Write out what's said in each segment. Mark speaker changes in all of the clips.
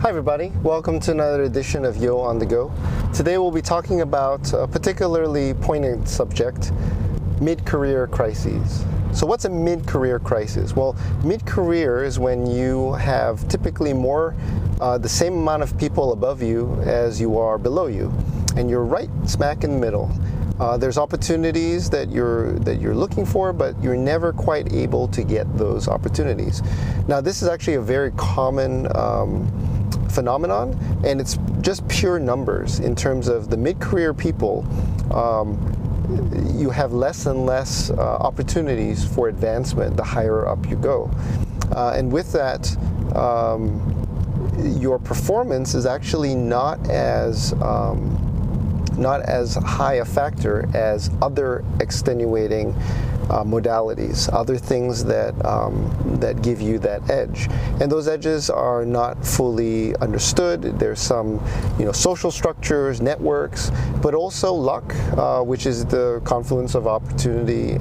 Speaker 1: Hi everybody, welcome to another edition of Yo on the Go. Today we'll be talking about a particularly poignant subject, mid-career crises. So what's a mid-career crisis? Well, mid-career is when you have typically the same amount of people above you as you are below you, and you're right smack in the middle. There's opportunities that you're looking for, but you're never quite able to get those opportunities. Now, this is actually a very common phenomenon, and it's just pure numbers. In terms of the mid-career people, you have less and less opportunities for advancement the higher up you go, and with that, your performance is actually not as high a factor as other extenuating modalities, other things that give you that edge, and those edges are not fully understood. There's some, social structures, networks, but also luck, which is the confluence of opportunity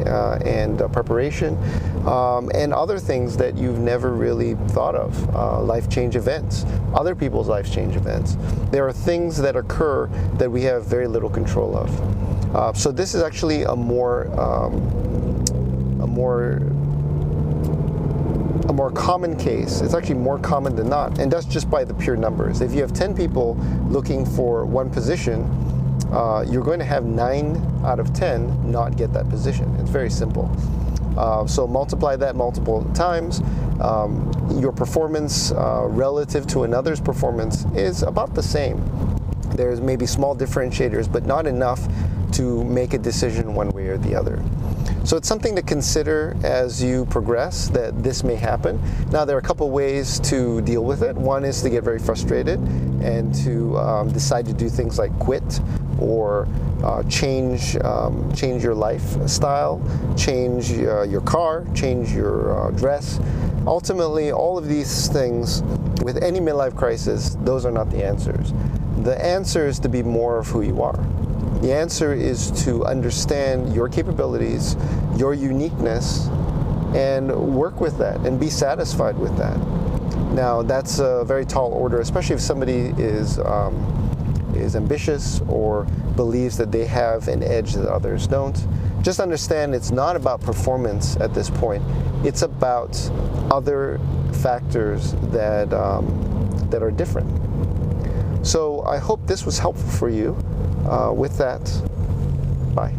Speaker 1: and preparation, and other things that you've never really thought of, life change events, other people's life change events. There are things that occur that we have very little control of. So this is actually a more common case. It's actually more common than not, and that's just by the pure numbers. If you have 10 people looking for one position, you're going to have 9 out of 10 not get that position. It's very simple. So multiply that multiple times. Your performance relative to another's performance is about the same. There's maybe small differentiators, but not enough to make a decision one way or the other. So it's something to consider as you progress, that this may happen. Now, there are a couple ways to deal with it. One is to get very frustrated and to decide to do things like quit or change your lifestyle, change your car, change your dress. Ultimately, all of these things, with any midlife crisis, those are not the answers. The answer is to be more of who you are. The answer is to understand your capabilities, your uniqueness, and work with that and be satisfied with that. Now, that's a very tall order, especially if somebody is ambitious or believes that they have an edge that others don't. Just understand it's not about performance at this point. It's about other factors that are different. So I hope this was helpful for you. With that, bye.